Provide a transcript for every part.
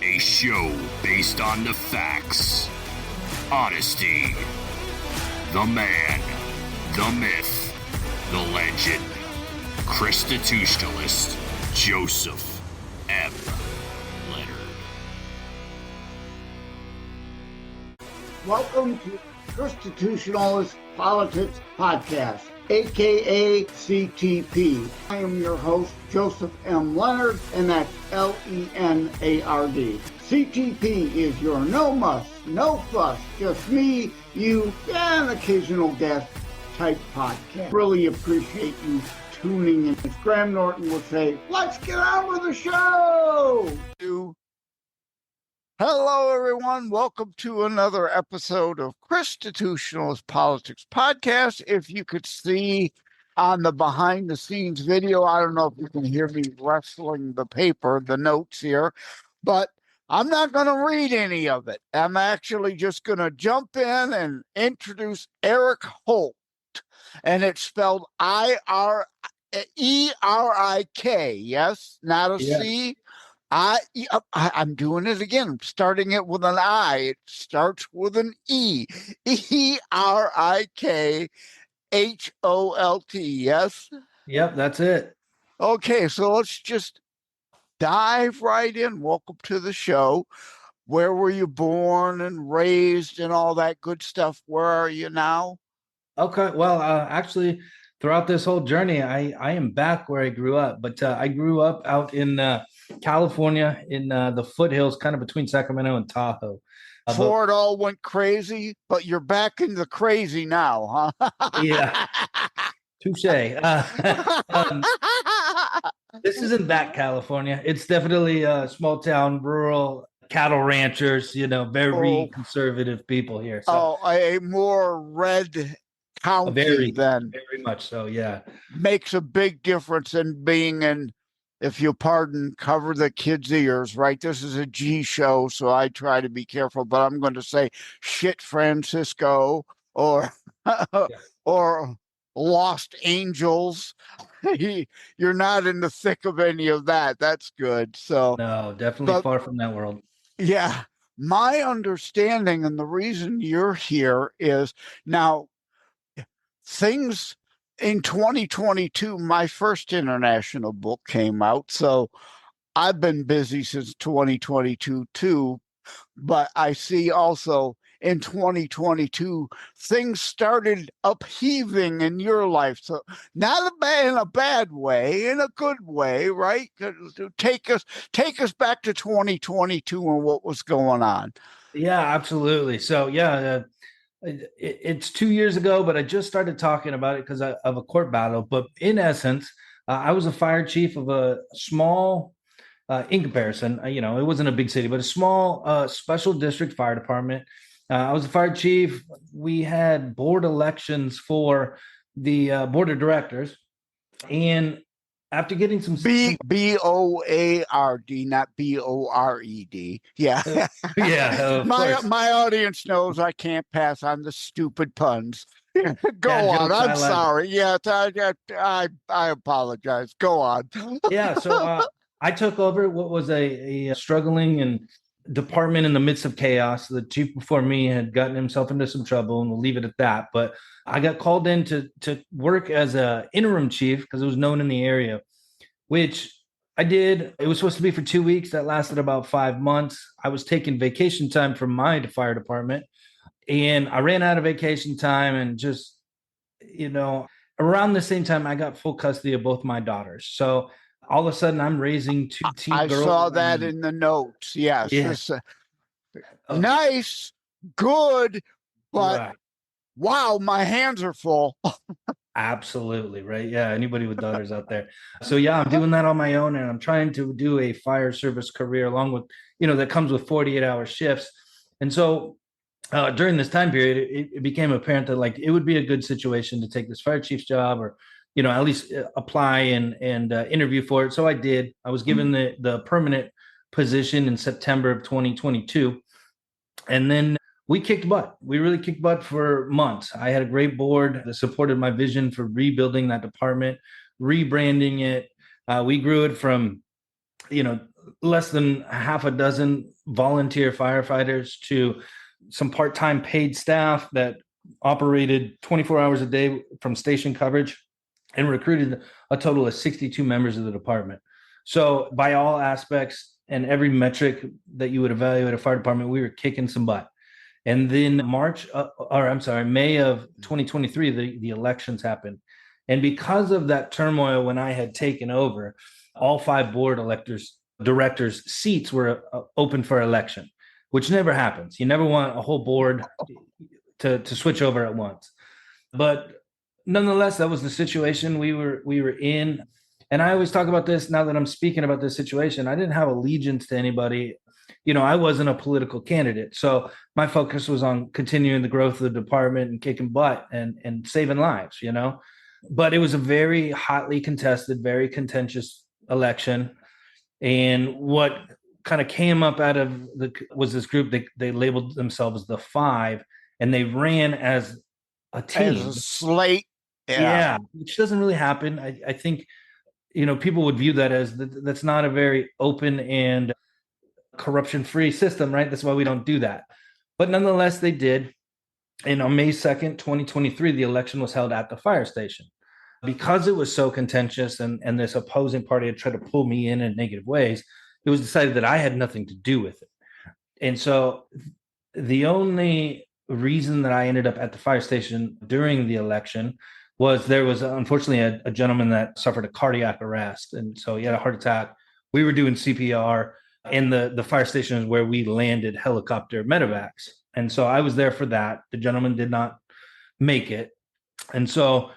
A show based on the facts, honesty, the man, the myth, the legend, Constitutionalist Joseph M. Leonard. Welcome to Constitutionalist Politics Podcast, aka CTP. I am your host, Joseph M. Leonard, and that's Leonard. CTP is your no muss, no fuss, just me, you, and occasional guest type podcast. Really appreciate you tuning in. As Graham Norton would say, let's get on with the show! Hello, everyone. Welcome to another episode of Constitutionalist Politics Podcast. If you could see on the behind-the-scenes video, I don't know if you can hear me wrestling the paper, the notes here, but I'm not going to read any of it. I'm actually just going to jump in and introduce Erik Holt, and it's spelled I-R-E-R-I-K, yes? Not a C? I'm doing it again. I'm starting it with an I. It starts with an E. E-R-I-K-H-O-L-T. Yes? Yep, that's it. Okay, so let's just dive right in. Welcome to the show. Where were you born and raised and all that good stuff? Where are you now? Okay, well, actually, throughout this whole journey, I am back where I grew up, but I grew up out in California in the foothills, kind of between Sacramento and Tahoe. Before it all went crazy, but you're back in the crazy now, huh? Yeah, touche. This isn't that California. It's definitely a small town, rural cattle ranchers, very conservative people here. So, a more red county very much so, yeah. Makes a big difference in being in, if you pardon, cover the kids' ears, right? This is a G show, so I try to be careful, but I'm going to say shit Francisco or or Lost Angels. You're not in the thick of any of that. That's good. So no, definitely far from that world. Yeah. My understanding and the reason you're here is now things in 2022, my first international book came out. So I've been busy since 2022 too, but I see also in 2022, things started upheaving in your life. So not in a bad way, in a good way, right? Take us back to 2022 and what was going on. Yeah, absolutely. So it's 2 years ago, but I just started talking about it because of a court battle. But in essence, I was a fire chief of a small, in comparison, it wasn't a big city, but a small special district fire department. I was a fire chief. We had board elections for the board of directors. And after getting some B-O-A-R-D, not B-O-R-E-D. Yeah. Yeah. My audience knows I can't pass on the stupid puns. Go on. I'm sorry. Yeah, I apologize. Go on. Yeah. So I took over what was a struggling and department in the midst of chaos. The chief before me had gotten himself into some trouble, and we'll leave it at that. But I got called in to work as a interim chief because it was known in the area, which I did. It was supposed to be for 2 weeks. That lasted about 5 months. I was taking vacation time from my fire department, and I ran out of vacation time, and just, around the same time, I got full custody of both my daughters. So all of a sudden, I'm raising two teen girls. I saw that in the notes. Yes. Yeah. Nice, good, but right. Wow, my hands are full. Absolutely, right? Yeah, anybody with daughters out there. So yeah, I'm doing that on my own, and I'm trying to do a fire service career along with, that comes with 48-hour shifts. And so during this time period, it became apparent that it would be a good situation to take this fire chief's job, or at least apply and interview for it. So I did. I was given the permanent position in September of 2022. And then we kicked butt. We really kicked butt for months. I had a great board that supported my vision for rebuilding that department, rebranding it. We grew it from, less than half a dozen volunteer firefighters to some part-time paid staff that operated 24 hours a day from station coverage, and recruited a total of 62 members of the department. So by all aspects and every metric that you would evaluate a fire department, we were kicking some butt. And then May of 2023, the elections happened. And because of that turmoil, when I had taken over, all 5 board directors' seats were open for election, which never happens. You never want a whole board to switch over at once. But nonetheless, that was the situation we were in. And I always talk about this now that I'm speaking about this situation. I didn't have allegiance to anybody. I wasn't a political candidate. So my focus was on continuing the growth of the department and kicking butt and saving lives, But it was a very hotly contested, very contentious election. And what kind of came up out of was this group, they labeled themselves the 5, and they ran as a team. As a slate. Yeah, which doesn't really happen. I think, people would view that as that's not a very open and corruption-free system, right? That's why we don't do that. But nonetheless, they did. And on May 2nd, 2023, the election was held at the fire station. Because it was so contentious and this opposing party had tried to pull me in negative ways, it was decided that I had nothing to do with it. And so the only reason that I ended up at the fire station during the election was there was unfortunately a gentleman that suffered a cardiac arrest. And so he had a heart attack. We were doing CPR, and the fire station is where we landed helicopter medevacs. And so I was there for that. The gentleman did not make it. And so,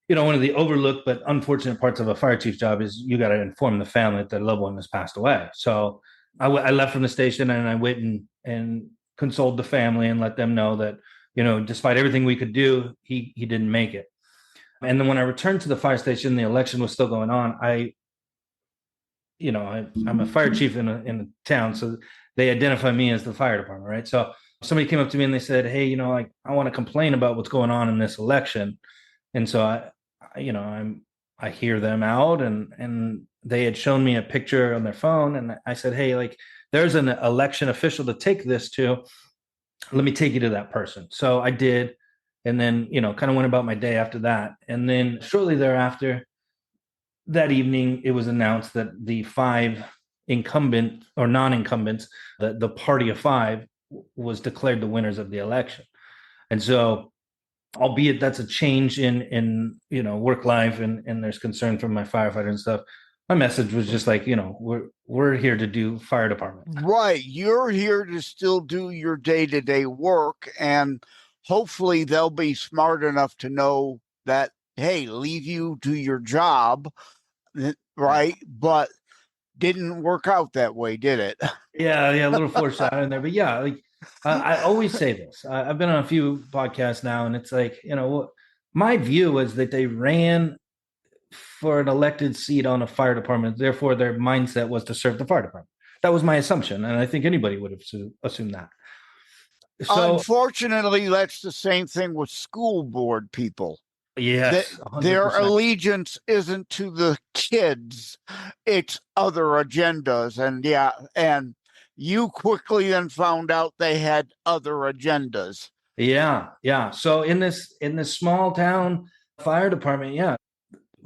one of the overlooked but unfortunate parts of a fire chief's job is you got to inform the family that their loved one has passed away. So I left from the station and I went and consoled the family and let them know that, despite everything we could do, he didn't make it. And then when I returned to the fire station, the election was still going on. I'm a fire chief in a town, so they identify me as the fire department, right? So somebody came up to me and they said, "Hey, I want to complain about what's going on in this election." And so I hear them out, and they had shown me a picture on their phone, and I said, "Hey, there's an election official to take this to. Let me take you to that person." So I did, and then kind of went about my day after that. And then shortly thereafter, that evening, it was announced that the 5 incumbent or non-incumbents, the party of 5, was declared the winners of the election. And so, albeit that's a change in work life and there's concern from my firefighter and stuff, my message was just we're here to do fire department. Right. You're here to still do your day-to-day work, and hopefully they'll be smart enough to know that, hey, leave you do your job, right? But didn't work out that way, did it? Yeah, a little foreshadowing in there. But yeah, I always say this. I've been on a few podcasts now, and it's my view is that they ran for an elected seat on a fire department. Therefore, their mindset was to serve the fire department. That was my assumption, and I think anybody would have assumed that. So, unfortunately, that's the same thing with school board people. Yes, their allegiance isn't to the kids, it's other agendas. And you quickly then found out they had other agendas. Yeah. So in this small town fire department,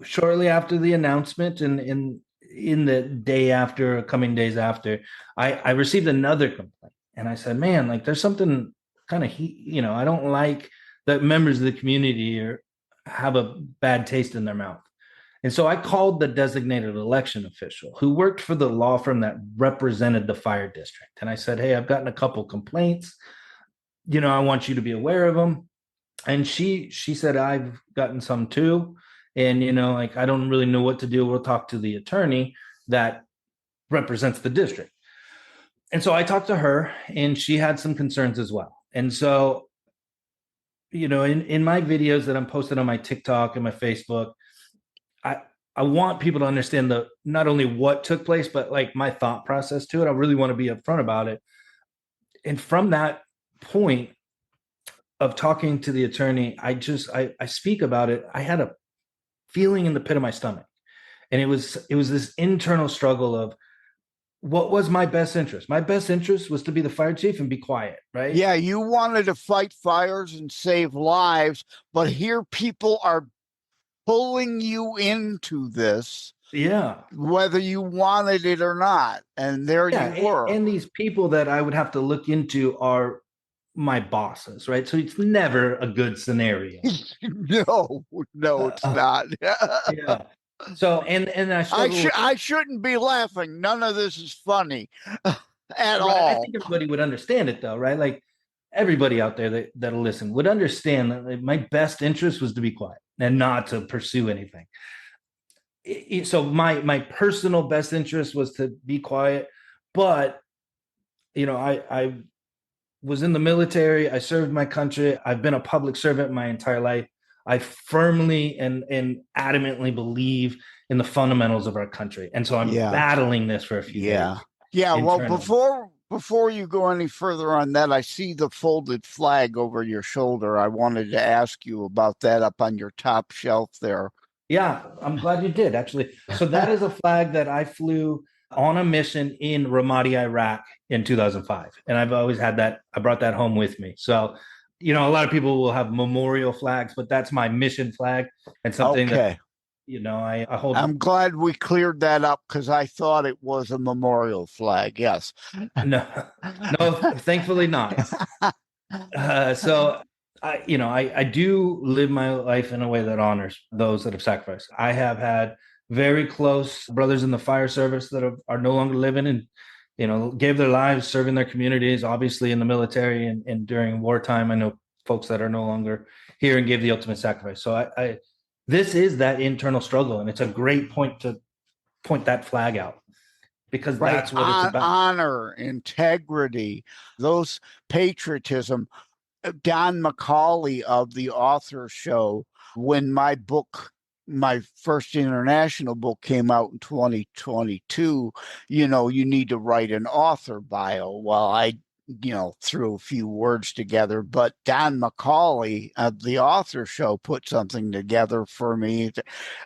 shortly after the announcement and in the day after, coming days after, I received another complaint, and I said, man, there's something kind of I don't like that members of the community have a bad taste in their mouth. And so I called the designated election official who worked for the law firm that represented the fire district. And I said, hey, I've gotten a couple complaints. I want you to be aware of them. And she said, I've gotten some too. And, I don't really know what to do. We'll talk to the attorney that represents the district. And so I talked to her, and she had some concerns as well. And so, in my videos that I'm posting on my TikTok and my Facebook, I want people to understand not only what took place, but my thought process to it. I really want to be upfront about it. And from that point of talking to the attorney, I speak about it. I had a feeling in the pit of my stomach, and it was this internal struggle of, what was my best interest? My best interest was to be the fire chief and be quiet, right? Yeah, you wanted to fight fires and save lives, but here people are pulling you into this, Yeah. whether you wanted it or not. And there Yeah. you were. And these people that I would have to look into are my bosses, right? So it's never a good scenario. No, it's not. Yeah. So and I struggle with, I shouldn't be laughing. None of this is funny at right. I all. think everybody would understand it though, right? Like everybody out there that'll listen would understand that like, my best interest was to be quiet and not to pursue anything. So my personal best interest was to be quiet, but I was in the military. I served my country. I've been a public servant my entire life. I firmly and adamantly believe in the fundamentals of our country. And so I'm battling this for a few days. Yeah. Well, Internally. before you go any further on that, I see the folded flag over your shoulder. I wanted to ask you about that up on your top shelf there. Yeah, I'm glad you did, actually. So that is a flag that I flew on a mission in Ramadi, Iraq in 2005. And I've always had that. I brought that home with me. So, a lot of people will have memorial flags, but that's my mission flag and something that, I hold. I'm glad we cleared that up because I thought it was a memorial flag. Yes. No, thankfully not. So I do live my life in a way that honors those that have sacrificed. I have had very close brothers in the fire service that are no longer living and, gave their lives serving their communities, obviously in the military and during wartime. I know folks that are no longer here and gave the ultimate sacrifice. So this is that internal struggle. And it's a great point to point that flag out because that's what it's about. Honor, integrity, those patriotism. Don McCauley of the Author Show, when my first international book came out in 2022, you need to write an author bio. Well, I threw a few words together, but Don McCauley of the Author Show put something together for me,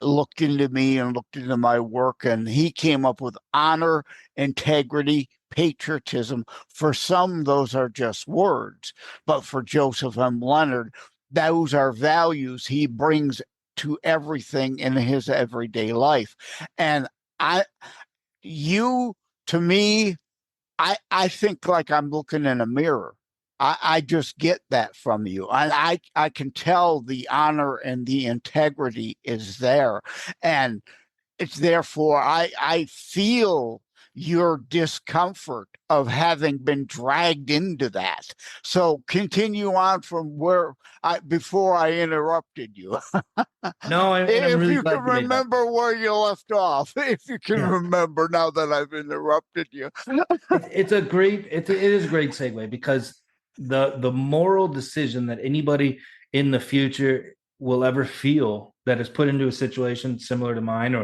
looked into me and looked into my work, and he came up with honor, integrity, patriotism. For some, those are just words, but for Joseph M. Leonard, those are values he brings to everything in his everyday life. And to me, I think like I'm looking in a mirror. I just get that from you. I can tell the honor and the integrity is there. And it's therefore I feel your discomfort of having been dragged into that. So continue on from before I interrupted you. No, and I'm If really you glad can you made that. remember where you left off, if you can remember now that I've interrupted you. It is a great segue because the moral decision that anybody in the future will ever feel that is put into a situation similar to mine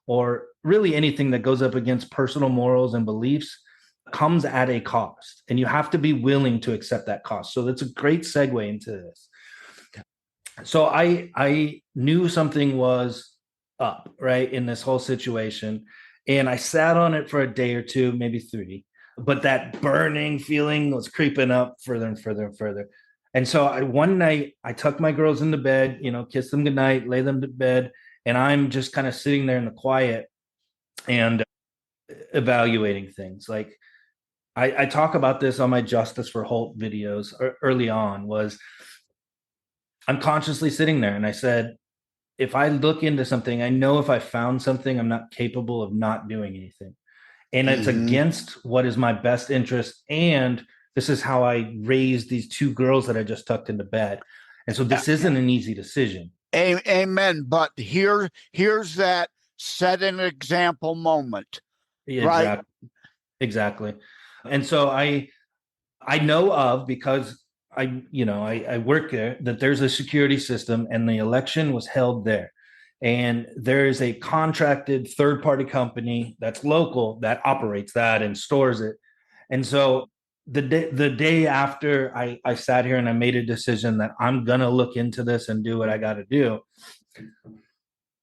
or really anything that goes up against personal morals and beliefs comes at a cost, and you have to be willing to accept that cost. So that's a great segue into this. So I knew something was up, right, in this whole situation, and I sat on it for a day or two, maybe 3, but that burning feeling was creeping up further and further and further. And so one night I tucked my girls into bed, kissed them goodnight, lay them to bed, and I'm just kind of sitting there in the quiet and evaluating things. Like I talk about this on my Justice for Holt videos early on. Was I'm consciously sitting there and I said, if I look into something, I know if I found something, I'm not capable of not doing anything. And it's against what is my best interest. And this is how I raised these 2 girls that I just tucked into bed. And so this isn't an easy decision. Amen. But here's that set an example moment. Exactly. Right? Exactly. And so I know of, because I work there, that there's a security system and the election was held there. And there is a contracted third-party company that's local that operates that and stores it. And so the day after I sat here and I made a decision that I'm going to look into this and do what I got to do,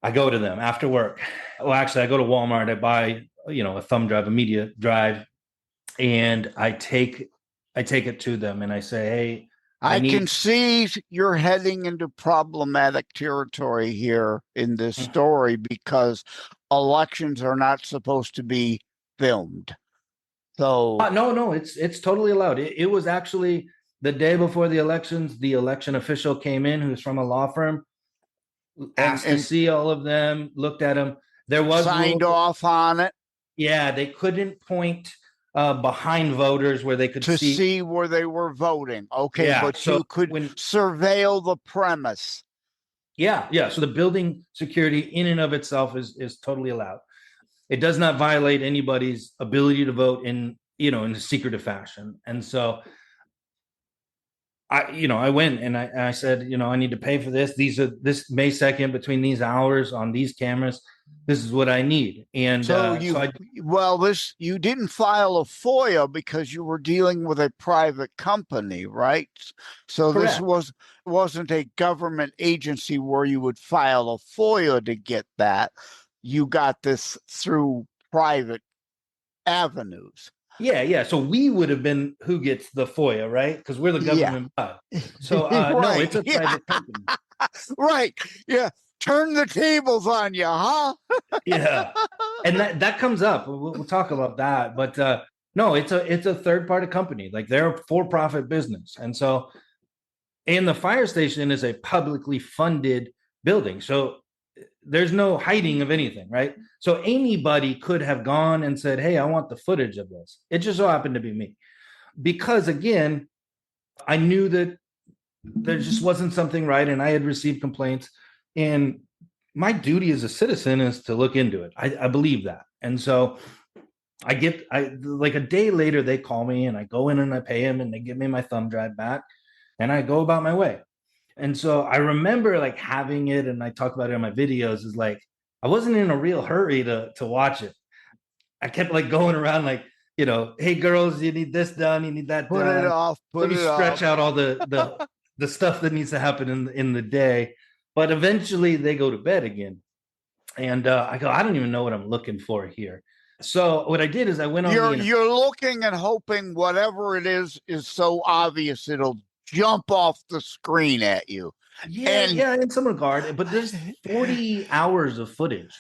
I go to them after work. Well, actually, I go to Walmart. I buy a thumb drive, a media drive, and I take it to them and I say, hey, I can see you're heading into problematic territory here in this story because elections are not supposed to be filmed. So no, it's totally allowed. It was actually the day before the elections. The election official came in, who's from a law firm, asked to see all of them, looked at them. There was signed off on it. Yeah, they couldn't point behind voters where they could see where they were voting. Okay, yeah, but so you could surveil the premise. Yeah. So the building security in and of itself is totally allowed. It does not violate anybody's ability to vote in a secretive fashion. And so I went and I said, I need to pay for this. This May 2nd between these hours on these cameras. This is what I need. And so you didn't file a FOIA because you were dealing with a private company, right? So correct. This wasn't a government agency where you would file a FOIA to get that. You got this through private avenues. Yeah. So we would have been who gets the FOIA, right? Because we're the government. Yeah. So right. No, it's a private company. Right. Yeah. Turn the tables on you, huh? Yeah. And that comes up. We'll talk about that. But no, it's a third-party company. Like they're a for-profit business. And so, and the fire station is a publicly funded building. So there's no hiding of anything, right? So anybody could have gone and said, hey, I want the footage of this. It just so happened to be me. Because again, I knew that there just wasn't something right, and I had received complaints. And my duty as a citizen is to look into it. I believe that. And so like a day later, they call me and I go in and I pay them and they give me my thumb drive back and I go about my way. And so I remember like having it, and I talk about it in my videos, is like, I wasn't in a real hurry to watch it. I kept like going around like, hey girls, you need this done, you need that done. Put it off. Let me stretch out all the stuff that needs to happen in the day. But eventually they go to bed again. And I go, I don't even know what I'm looking for here. So what I did is I went on. You're looking and hoping whatever it is so obvious it'll jump off the screen at you. Yeah, in some regard. But there's 40 hours of footage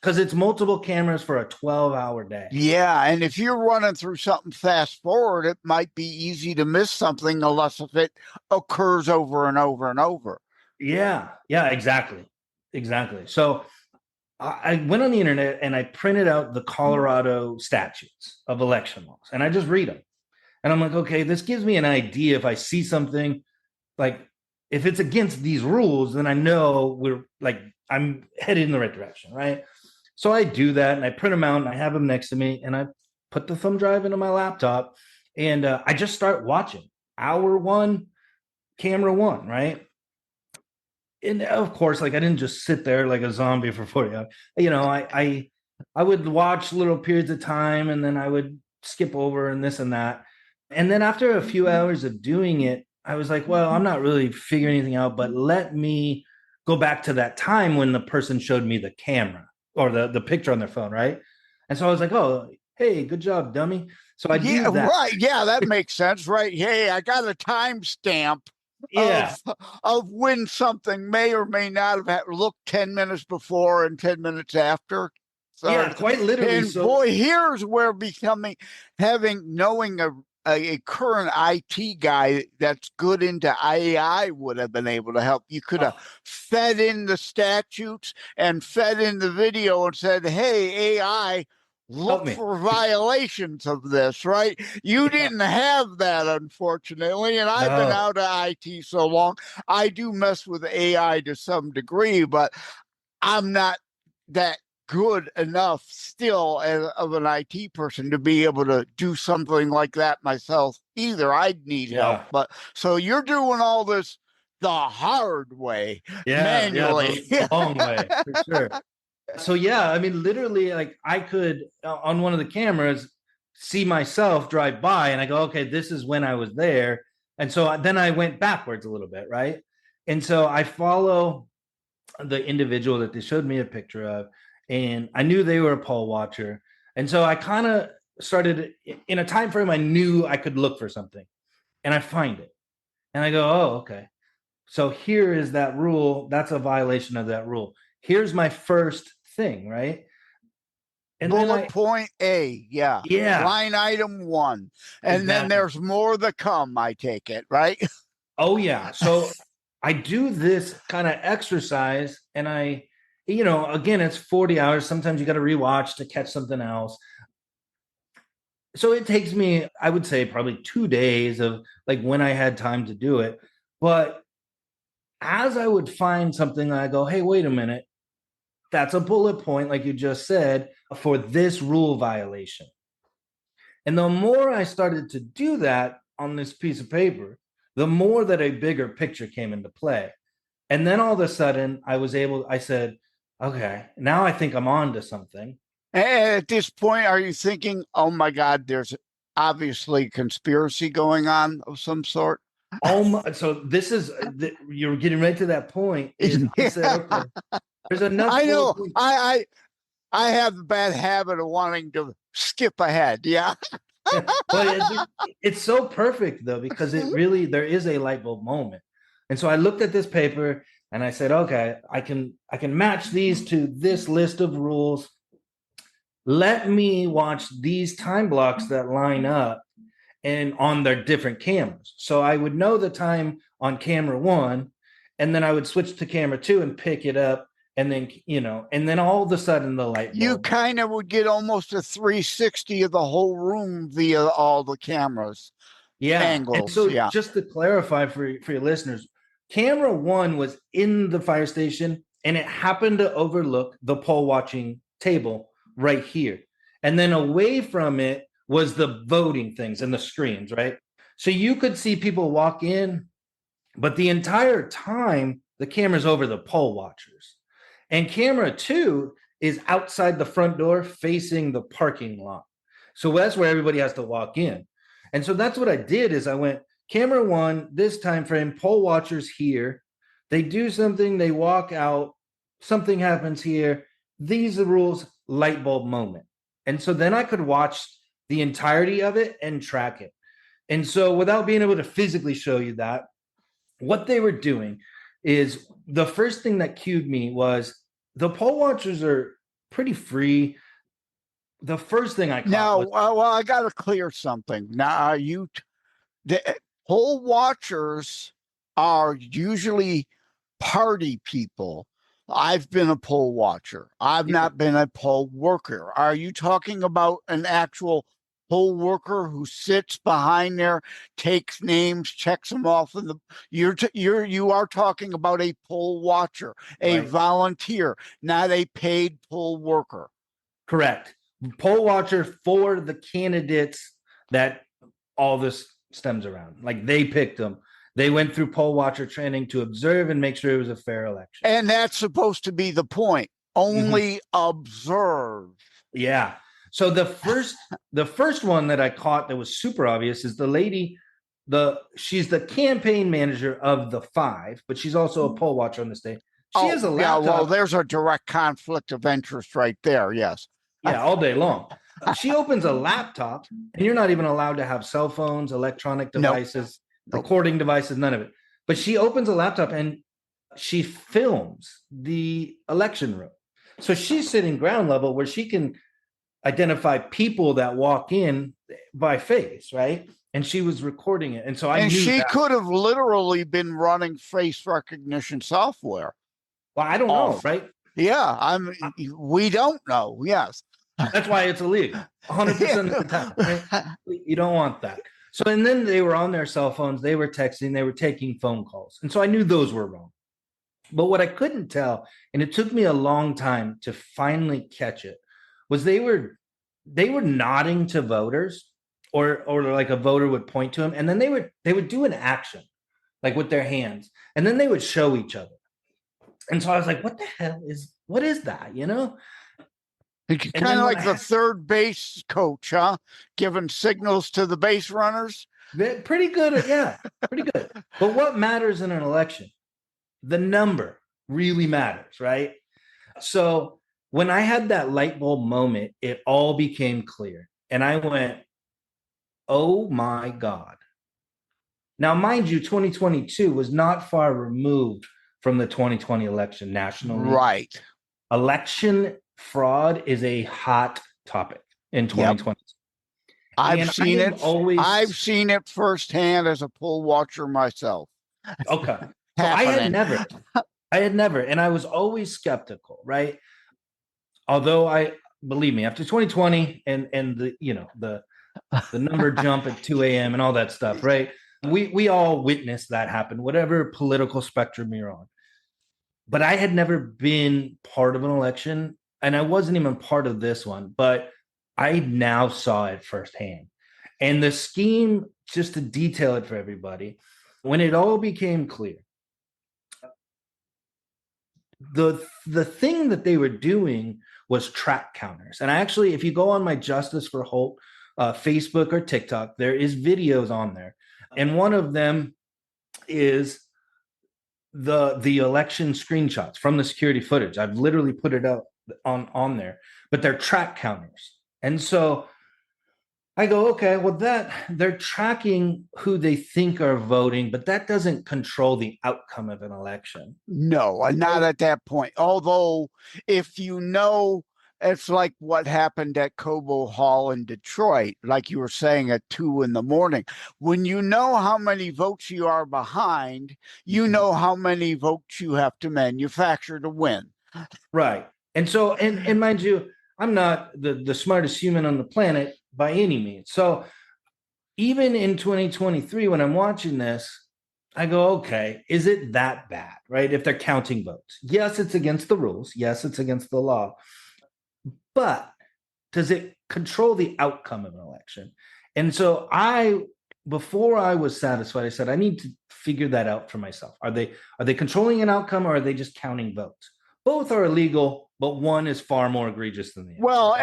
because it's multiple cameras for a 12-hour day. Yeah, and if you're running through something fast forward, it might be easy to miss something unless if it occurs over and over and over. Yeah, exactly. So I went on the internet and I printed out the Colorado statutes of election laws and I just read them. And I'm like, okay, this gives me an idea. If I see something like, if it's against these rules, then I know I'm headed in the right direction, right? So I do that and I print them out and I have them next to me and I put the thumb drive into my laptop and I just start watching hour 1, camera 1, right? And of course, like I didn't just sit there like a zombie for 40 hours. I would watch little periods of time and then I would skip over and this and that. And then after a few hours of doing it, I was like, well, I'm not really figuring anything out, but let me go back to that time when the person showed me the camera or the picture on their phone, right? And so I was like, oh, hey, good job, dummy. So I do that. Right. Yeah, that makes sense, right? Hey, I got a timestamp. Yeah. Of when something may or may not have looked 10 minutes before and 10 minutes after. So, yeah, quite literally. And boy, here's where knowing a current IT guy that's good into AI would have been able to help. You could have fed in the statutes and fed in the video and said, hey, AI, look for violations of this, right? You didn't have that, unfortunately. And I've been out of IT so long. I do mess with AI to some degree, but I'm not that good enough still of an IT person to be able to do something like that myself either. I'd need help. But so you're doing all this the hard way, manually. The long way, for sure. So yeah, I mean, literally, like I could on one of the cameras see myself drive by, and I go, okay, this is when I was there, and so then I went backwards a little bit, right? And so I follow the individual that they showed me a picture of, and I knew they were a poll watcher, And so I kind of started in a time frame I knew I could look for something, and I find it. And I go, oh, okay. So here is that rule. That's a violation of that rule. Here's my first thing, right? And bullet point A, yeah. Line item 1. And then there's more to come, I take it, right? Oh, yeah. So I do this kind of exercise, and again, it's 40 hours. Sometimes you got to rewatch to catch something else. So it takes me, I would say, probably 2 days of like when I had time to do it. But as I would find something, I go, hey, wait a minute. That's a bullet point, like you just said, for this rule violation. And the more I started to do that on this piece of paper, the more that a bigger picture came into play. And then all of a sudden I said, okay, now I think I'm on to something. At this point, are you thinking, oh my God, there's obviously conspiracy going on of some sort? So this is, you're getting right to that point. I said, okay, there's enough. I know. I have the bad habit of wanting to skip ahead. Yeah. But it's so perfect though, because there is a light bulb moment. And so I looked at this paper and I said, okay, I can match these to this list of rules. Let me watch these time blocks that line up and on their different cameras. So I would know the time on camera 1, and then I would switch to camera 2 and pick it up. And then, and then all of a sudden the light bulb. You kind of would get almost a 360 of the whole room via all the cameras. Yeah. Angles. And so just to clarify for your listeners, camera 1 was in the fire station, and it happened to overlook the poll watching table right here. And then away from it was the voting things and the screens, right? So you could see people walk in, but the entire time the camera's over the poll watchers. And camera 2 is outside the front door facing the parking lot. So that's where everybody has to walk in. And so that's what I did is I went camera 1, this time frame, poll watchers here. They do something, they walk out, something happens here. These are the rules, light bulb moment. And so then I could watch the entirety of it and track it. And so without being able to physically show you that, what they were doing is the first thing that cued me was the poll watchers are pretty free. The first thing I caught well, I got to clear something. Now, the poll watchers are usually party people. I've been a poll watcher. I've not been a poll worker. Are you talking about an actual poll worker who sits behind there, takes names, checks them off, and you are talking about a poll watcher, a volunteer, not a paid poll worker. Correct. Poll watcher for the candidates that all this stems around. Like they picked them. They went through poll watcher training to observe and make sure it was a fair election. And that's supposed to be the point. Only observe. Yeah. So the first one that I caught that was super obvious is the lady, she's the campaign manager of the 5, but she's also a poll watcher on this day. She has a laptop. Yeah, well, there's a direct conflict of interest right there. Yes. Yeah, all day long. She opens a laptop, and you're not even allowed to have cell phones, electronic devices, recording devices, none of it. But she opens a laptop and she films the election room. So she's sitting ground level where she can identify people that walk in by face, right? And she was recording it. And so I knew she could have literally been running face recognition software. Well, I don't know, right? Yeah, we don't know. Yes. That's why it's illegal. 100% of the time. Right? You don't want that. So, and then they were on their cell phones, they were texting, they were taking phone calls. And so I knew those were wrong. But what I couldn't tell, and it took me a long time to finally catch it, was they were nodding to voters, or like a voter would point to them, and then they would do an action, like with their hands, and then they would show each other. And so I was like, what is that, you know? Kind of like the third base coach, huh? Giving signals to the base runners. Pretty good, yeah, pretty good. But what matters in an election? The number really matters, right? So when I had that light bulb moment, it all became clear. And I went, oh my God. Now, mind you, 2022 was not far removed from the 2020 election nationally. Right. Election fraud is a hot topic in 2020. I've seen it. Always... I've seen it firsthand as a poll watcher myself. Okay. So I had never, and I was always skeptical, right? Although believe me, after 2020 and the, you know, the number jump at 2 a.m. and all that stuff, right? We all witnessed that happen, whatever political spectrum you're on. But I had never been part of an election, and I wasn't even part of this one, but I now saw it firsthand. And the scheme, just to detail it for everybody, when it all became clear, the thing that they were doing was track counters. And actually, if you go on my Justice for Holt Facebook or TikTok, there is videos on there. And one of them is the election screenshots from the security footage. I've literally put it up on there, but they're track counters. And so I go, okay, well, that they're tracking who they think are voting, but that doesn't control the outcome of an election. No, not at that point. Although, if you know, it's like what happened at Cobo Hall in Detroit, like you were saying, at 2 a.m. When you know how many votes you are behind, you know how many votes you have to manufacture to win. Right. And so, and mind you, I'm not the smartest human on the planet by any means. So even in 2023, when I'm watching this, I go, okay, is it that bad, right? If they're counting votes. Yes, it's against the rules. Yes, it's against the law. But does it control the outcome of an election? And so before I was satisfied, I said, I need to figure that out for myself. Are they controlling an outcome, or are they just counting votes? Both are illegal, but one is far more egregious than the other. Well,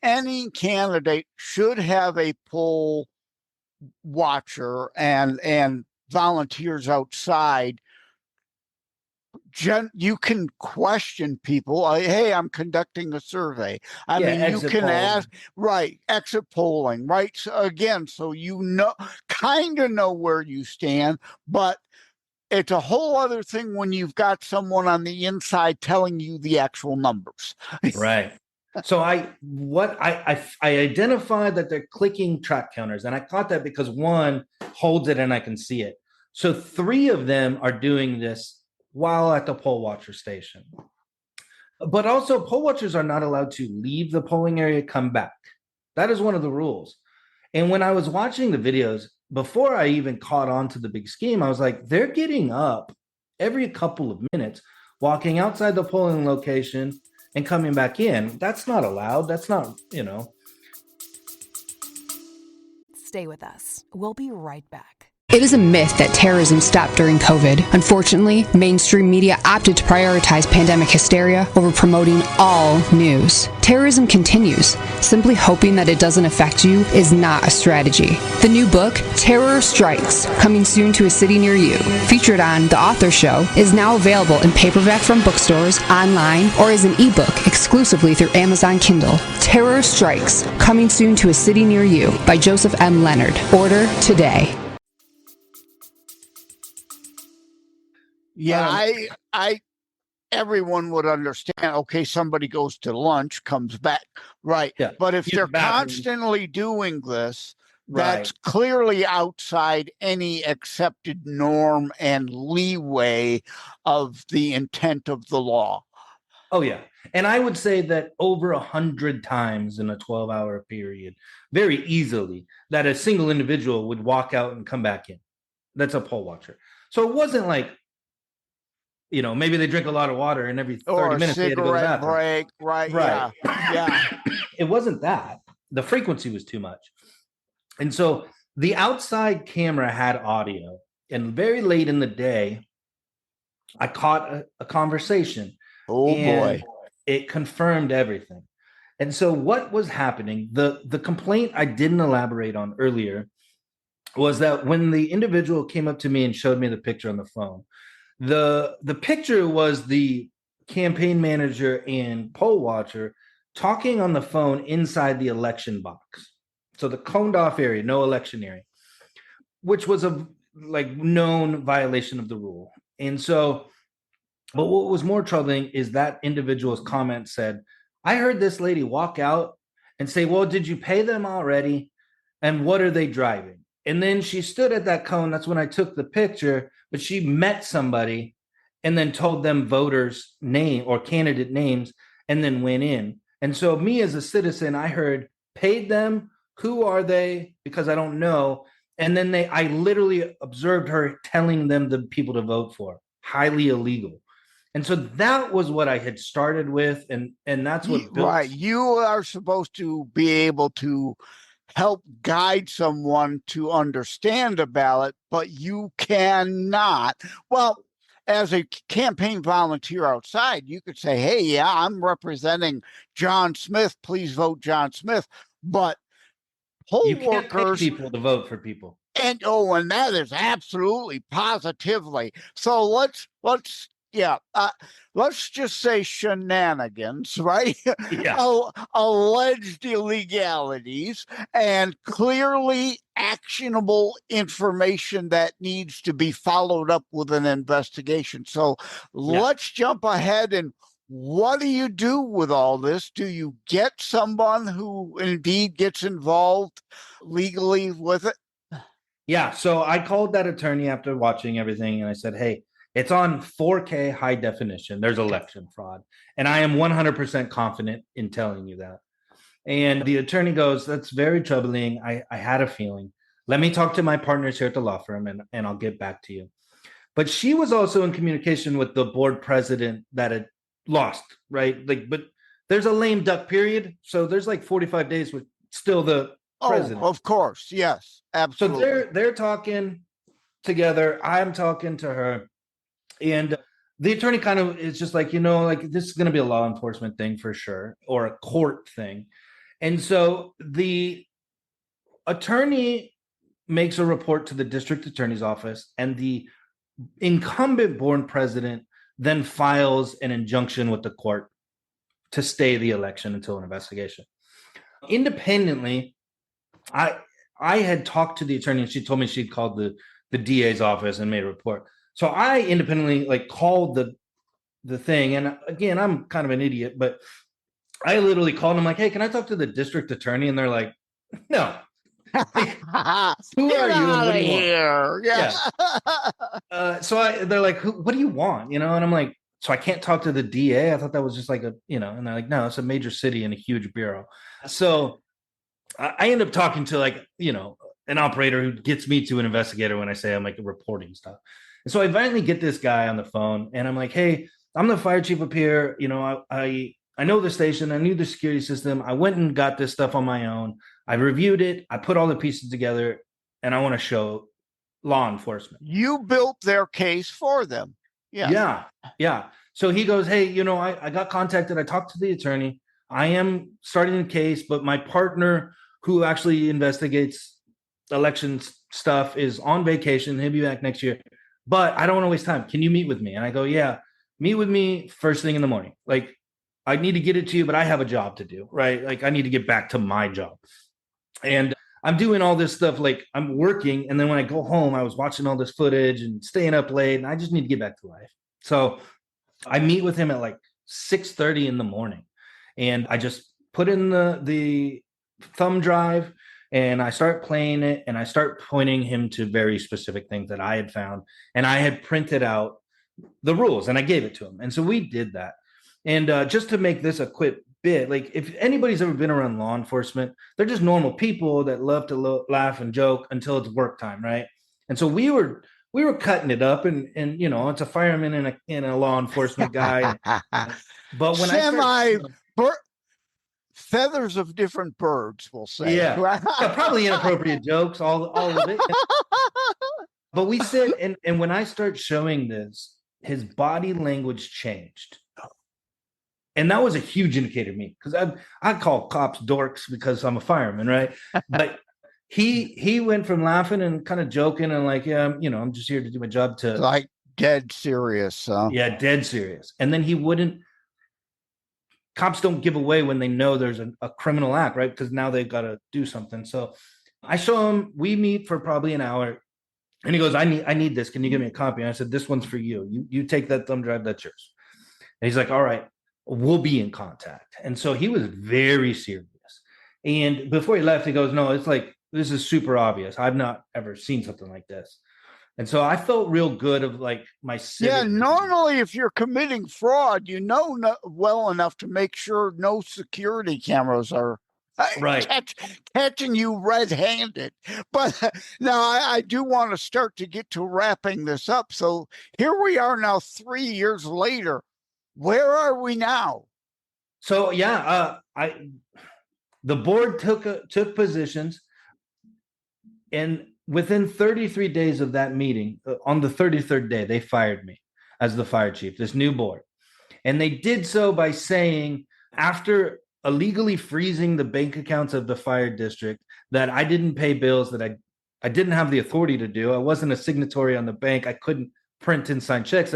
any candidate should have a poll watcher and volunteers outside. You can question people. Hey, I'm conducting a survey. I mean, you can ask, right, exit polling, right? So again, so you know, kind of know where you stand, but it's a whole other thing when you've got someone on the inside telling you the actual numbers. Right. So I identified that they're clicking track counters, and I caught that because one holds it and I can see it. So 3 of them are doing this while at the poll watcher station. But also, poll watchers are not allowed to leave the polling area, come back. That is one of the rules. And when I was watching the videos, before I even caught on to the big scheme, I was like, they're getting up every couple of minutes, walking outside the polling location and coming back in. That's not allowed. That's not, you know. Stay with us. We'll be right back. It is a myth that terrorism stopped during COVID. Unfortunately, mainstream media opted to prioritize pandemic hysteria over promoting all news. Terrorism continues. Simply hoping that it doesn't affect you is not a strategy. The new book, Terror Strikes, coming soon to a city near you, featured on The Author Show, is now available in paperback from bookstores, online, or as an ebook exclusively through Amazon Kindle. Terror Strikes, coming soon to a city near you by Joseph M. Leonard. Order today. Yeah, everyone would understand. Okay, somebody goes to lunch, comes back, right? Yeah. But if they're constantly doing this, that's clearly outside any accepted norm and leeway of the intent of the law. Oh yeah, and I would say that over 100 times in a 12-hour period, very easily, that a single individual would walk out and come back in. That's a poll watcher. So it wasn't like, you know, maybe they drink a lot of water and every 30 minutes they had to go to the bathroom. Break, right. Yeah. It wasn't that. The frequency was too much. And so the outside camera had audio, and very late in the day, I caught a conversation. Oh boy. It confirmed everything. And so what was happening, the complaint I didn't elaborate on earlier was that when the individual came up to me and showed me the picture on the phone, the picture was the campaign manager and poll watcher talking on the phone inside the election box. So the coned off area, no election area, which was a like known violation of the rule. And so, but what was more troubling is that individual's comment said, I heard this lady walk out and say, well, did you pay them already? And what are they driving? And then she stood at that cone. That's when I took the picture, but she met somebody and then told them voters' name or candidate names and then went in. And so me as a citizen, I heard paid them. Who are they? Because I don't know. And then I literally observed her telling them the people to vote for. Highly illegal. And so that was what I had started with. And that's what built. Right. You are supposed to be able to help guide someone to understand a ballot, but you cannot. Well, as a campaign volunteer outside, you could say, hey, yeah, I'm representing John Smith. Please vote John Smith. But poll You can't pay workers, people to vote for people. and that is absolutely positively. So let's just say shenanigans, right? Yeah. Alleged illegalities and clearly actionable information that needs to be followed up with an investigation. So let's jump ahead. And what do you do with all this? Do you get someone who indeed gets involved legally with it? Yeah. So I called that attorney after watching everything and I said, hey, it's on 4K high definition. There's election fraud. And I am 100% confident in telling you that. And the attorney goes, that's very troubling. I had a feeling. Let me talk to my partners here at the law firm and I'll get back to you. But she was also in communication with the board president that had lost, right? But there's a lame duck period. So there's like 45 days with still the president. Oh, of course. Yes, absolutely. So they're talking together. I'm talking to her. And the attorney kind of is just like, this is going to be a law enforcement thing for sure, or a court thing. And so the attorney makes a report to the district attorney's office, and the incumbent board president then files an injunction with the court to stay the election until an investigation. Independently, I had talked to the attorney, and she told me she'd called the DA's office and made a report. So I independently called the thing. And again, I'm kind of an idiot, but I literally called them like, hey, can I talk to the district attorney? And they're like, no. Who are you? And what do you want? Yeah. So they're like, what do you want? And I'm like, so I can't talk to the DA. I thought that was just like and they're like, no, it's a major city and a huge bureau. So I end up talking to an operator who gets me to an investigator when I say I'm reporting stuff. And so I finally get this guy on the phone and I'm like, hey, I'm the fire chief up here. I know the station. I knew the security system. I went and got this stuff on my own. I reviewed it. I put all the pieces together and I want to show law enforcement. You built their case for them. Yeah. So he goes, hey, I got contacted. I talked to the attorney. I am starting the case, but my partner who actually investigates elections stuff is on vacation. He'll be back next year. But I don't want to waste time. Can you meet with me? And I go, yeah, meet with me first thing in the morning. I need to get it to you, but I have a job to do, right? I need to get back to my job. And I'm doing all this stuff. I'm working. And then when I go home, I was watching all this footage and staying up late. And I just need to get back to life. So I meet with him at 6:30 in the morning. And I just put in the thumb drive and I start playing it and I start pointing him to very specific things that I had found. And I had printed out the rules and I gave it to him. And so we did that. And just to make this a quick bit, if anybody's ever been around law enforcement, they're just normal people that love to laugh and joke until it's work time, right? And so we were cutting it up and it's a fireman and a law enforcement guy. But when feathers of different birds, we'll say. Yeah, probably inappropriate jokes, all of it. But we said, and when I start showing this, his body language changed. And that was a huge indicator to me because I call cops dorks because I'm a fireman, right? But he went from laughing and kind of joking and I'm just here to do my job to dead serious. Yeah, dead serious. And then he wouldn't cops don't give away when they know there's a criminal act, right? Because now they've got to do something. So I show him, we meet for probably an hour, and he goes, I need this. Can you give me a copy? And I said, this one's for you. You take that thumb drive, that's yours. And he's like, all right, we'll be in contact. And so he was very serious. And before he left, he goes, no, it's like, this is super obvious. I've not ever seen something like this. And so I felt real good of like my civic. Yeah, normally if you're committing fraud, well enough to make sure no security cameras are right catching you red-handed. But now I do want to start to get to wrapping this up. So here we are now 3 years later. Where are we now? So the board took positions, and within 33 days of that meeting, on the 33rd day, they fired me as the fire chief, this new board. And they did so by saying, after illegally freezing the bank accounts of the fire district, that I didn't pay bills that I didn't have the authority to do. I wasn't a signatory on the bank. I couldn't print and sign checks.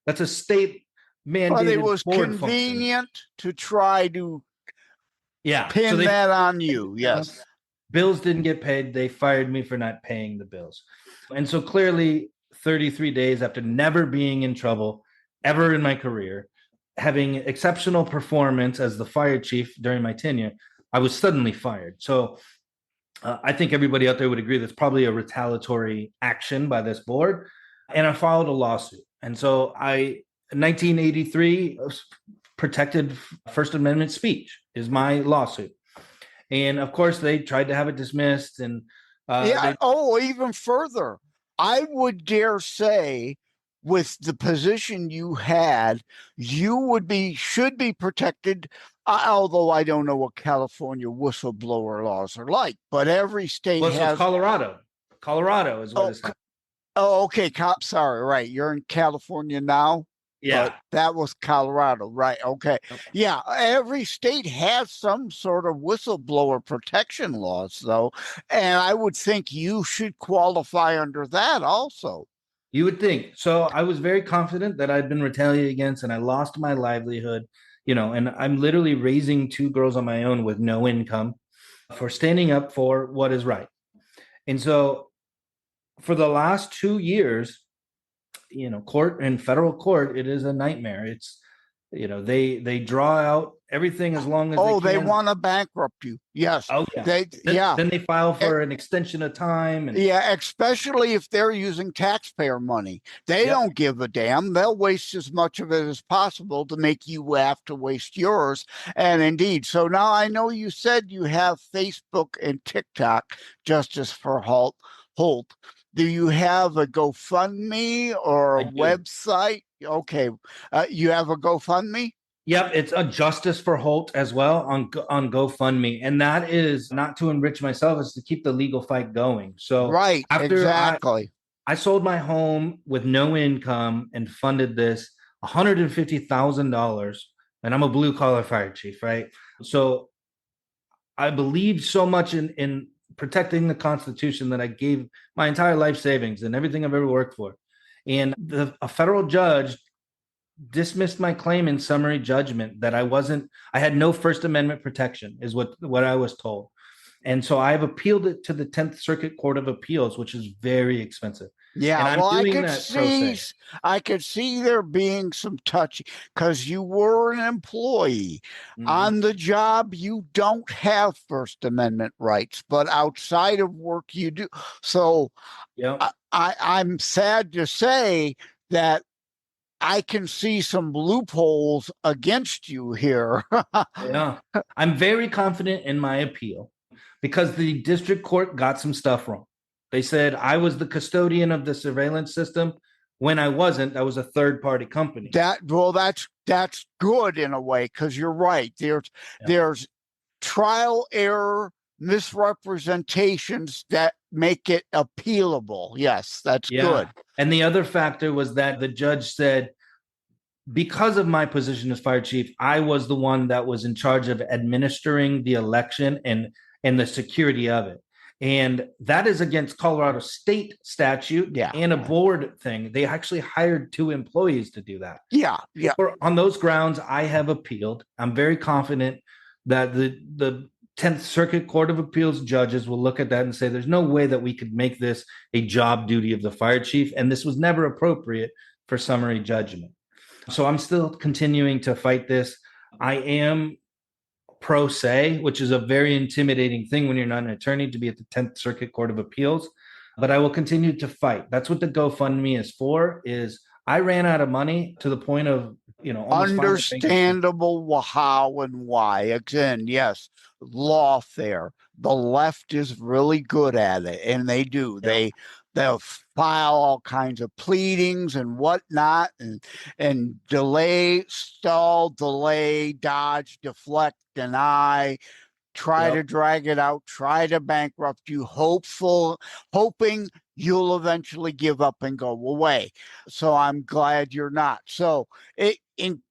That's a state mandated. But it was board convenient function. to try to pin so that on you. Yes. Bills didn't get paid. They fired me for not paying the bills. And so clearly 33 days after never being in trouble ever in my career, having exceptional performance as the fire chief during my tenure, I was suddenly fired. So I think everybody out there would agree that's probably a retaliatory action by this board. And I filed a lawsuit. And so in 1983, protected First Amendment speech is my lawsuit. And of course, they tried to have it dismissed. And even further, I would dare say, with the position you had, you should be protected. Although I don't know what California whistleblower laws are like, but every state has. Colorado. Colorado is what it's. Oh, okay. Sorry, right. You're in California now. Yeah, that was Colorado, right? Okay. Yeah, every state has some sort of whistleblower protection laws, though, and I would think you should qualify under that also. You would think. So I was very confident that I'd been retaliated against, and I lost my livelihood, and I'm literally raising 2 girls on my own with no income for standing up for what is right. And so for the last 2 years, court and federal court, it is a nightmare. It's, they draw out everything as long as they want to bankrupt you. Yes. Oh, yeah. Then they file for an extension of time. And especially if they're using taxpayer money. They don't give a damn. They'll waste as much of it as possible to make you have to waste yours. And indeed, so now I know you said you have Facebook and TikTok, Justice for Holt. Do you have a GoFundMe or a website? Okay. You have a GoFundMe? Yep. It's a Justice for Holt as well on GoFundMe. And that is not to enrich myself, it's to keep the legal fight going. So right, exactly. I sold my home with no income and funded this $150,000. And I'm a blue collar fire chief, right? So I believed so much in protecting the Constitution that I gave my entire life savings and everything I've ever worked for. And a federal judge dismissed my claim in summary judgment that I had no First Amendment protection, is what I was told. And so I've appealed it to the 10th Circuit Court of Appeals, which is very expensive. Yeah, well, I could see there being some touchy because you were an employee. Mm-hmm. On the job, you don't have First Amendment rights, but outside of work, you do. So I'm sad to say that I can see some loopholes against you here. Yeah, I'm very confident in my appeal because the district court got some stuff wrong. They said I was the custodian of the surveillance system when I wasn't. I was a third-party company. That's good in a way because you're right. There's trial error, misrepresentations that make it appealable. Yes, that's good. And the other factor was that the judge said, because of my position as fire chief, I was the one that was in charge of administering the election and the security of it. And that is against Colorado state statute and a board thing. They actually hired 2 employees to do that. Yeah. On those grounds, I have appealed. I'm very confident that the 10th Circuit Court of Appeals judges will look at that and say, there's no way that we could make this a job duty of the fire chief. And this was never appropriate for summary judgment. So I'm still continuing to fight this. I am pro se, which is a very intimidating thing when you're not an attorney, to be at the 10th Circuit Court of Appeals. But I will continue to fight. That's what the GoFundMe is for, is I ran out of money to the point of, understandable how and why. Again, yes, lawfare. The left is really good at it, and they do. They'll file all kinds of pleadings and whatnot, and delay, stall, delay, dodge, deflect, deny, try to drag it out, try to bankrupt you, hoping you'll eventually give up and go away. So I'm glad you're not. So in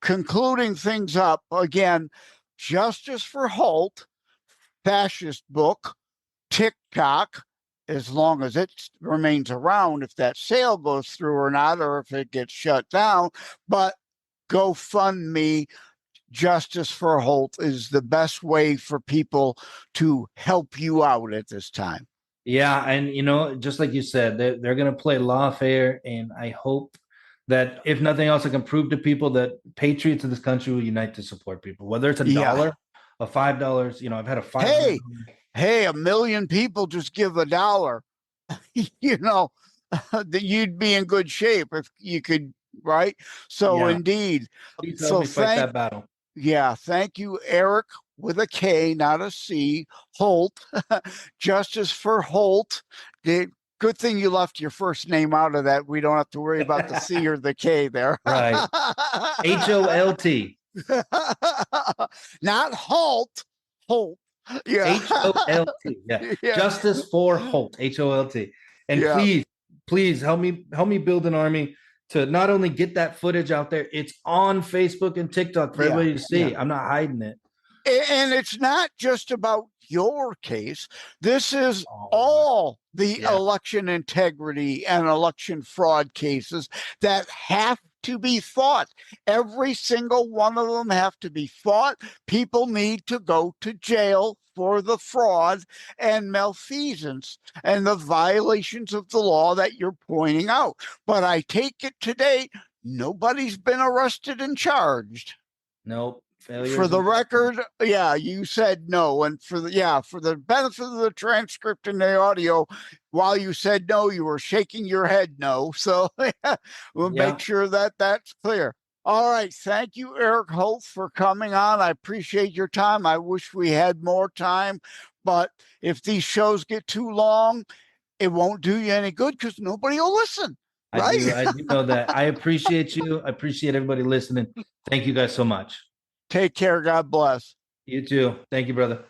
concluding things up, again, Justice for Holt, fascist book, TikTok, as long as it remains around, if that sale goes through or not, or if it gets shut down. But GoFundMe, Justice for Holt, is the best way for people to help you out at this time. Yeah. And, just like you said, they're going to play lawfare. And I hope that, if nothing else, I can prove to people that patriots of this country will unite to support people, whether it's $1, a $5. I've had a $5. Hey, 1 million people just give $1. That you'd be in good shape if you could, right? So indeed. Please help me fight that battle. Yeah, thank you, Erik, with a K, not a C, Holt, Justice for Holt. Good thing you left your first name out of that. We don't have to worry about the C or the K there. Right. H-O-L-T. Not Holt. Yeah. H-O-L-T. Yeah. Justice for Holt. H-O-L-T. And please help me build an army to not only get that footage out there, it's on Facebook and TikTok for everybody to see. I'm not hiding it. And it's not just about your case. This is all the election integrity and election fraud cases that have to be fought. Every single one of them have to be fought. People need to go to jail for the fraud and malfeasance and the violations of the law that you're pointing out. But I take it today, nobody's been arrested and charged. Nope. For the record, you said no. And for the benefit of the transcript and the audio, while you said no, you were shaking your head no. So we'll make sure that that's clear. All right. Thank you, Erik Holt, for coming on. I appreciate your time. I wish we had more time, but if these shows get too long, it won't do you any good because nobody will listen. Right? I do know that. I appreciate you. I appreciate everybody listening. Thank you guys so much. Take care. God bless. You too. Thank you, brother.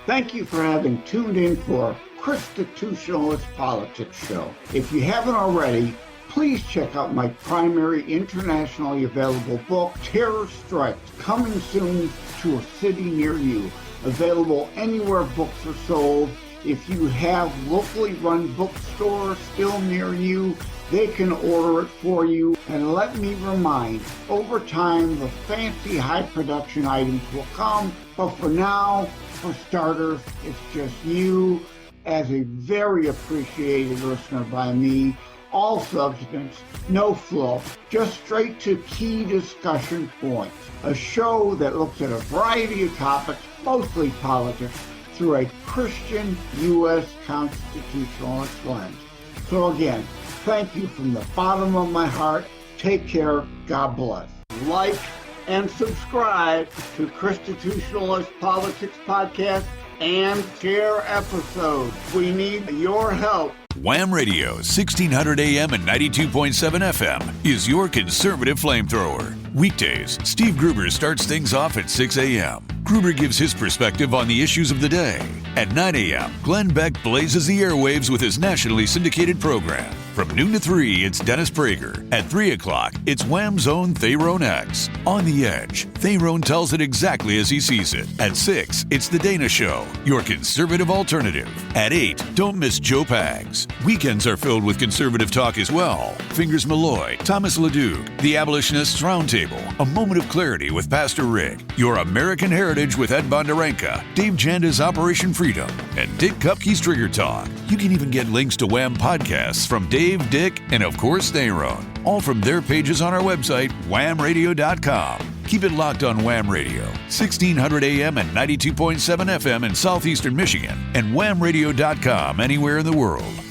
Thank you for having tuned in for Constitutionalist Politics Show. If you haven't already, please check out my primary internationally available book, Terror Strikes, coming soon to a city near you. Available anywhere books are sold. If you have locally run bookstores still near you, they can order it for you. And let me remind, over time, the fancy high production items will come. But for now, for starters, it's just you as a very appreciated listener by me. All substance, no fluff, just straight to key discussion points. A show that looks at a variety of topics, mostly politics, through a Christian U.S. constitutionalist lens. So again, thank you from the bottom of my heart. Take care. God bless. Like and subscribe to Constitutionalist Politics Podcast and share episodes. We need your help. Wham Radio, 1600 AM and 92.7 FM is your conservative flamethrower. Weekdays, Steve Gruber starts things off at 6 a.m. Gruber gives his perspective on the issues of the day. At 9 a.m., Glenn Beck blazes the airwaves with his nationally syndicated program. From noon to 3, it's Dennis Prager. At 3 o'clock, it's Wham's own Thayrone X. On the Edge, Thayrone tells it exactly as he sees it. At 6, it's The Dana Show, your conservative alternative. At 8, don't miss Joe Pags. Weekends are filled with conservative talk as well. Fingers Malloy, Thomas LeDuc, The Abolitionists Roundtable, A Moment of Clarity with Pastor Rick, Your American Heritage with Ed Bondarenka, Dave Janda's Operation Freedom, and Dick Kupke's Trigger Talk. You can even get links to Wham podcasts from Dave, Dick, and of course Thayrone, all from their pages on our website, whamradio.com. Keep it locked on Wham Radio, 1600 AM and 92.7 FM in southeastern Michigan, and whamradio.com anywhere in the world.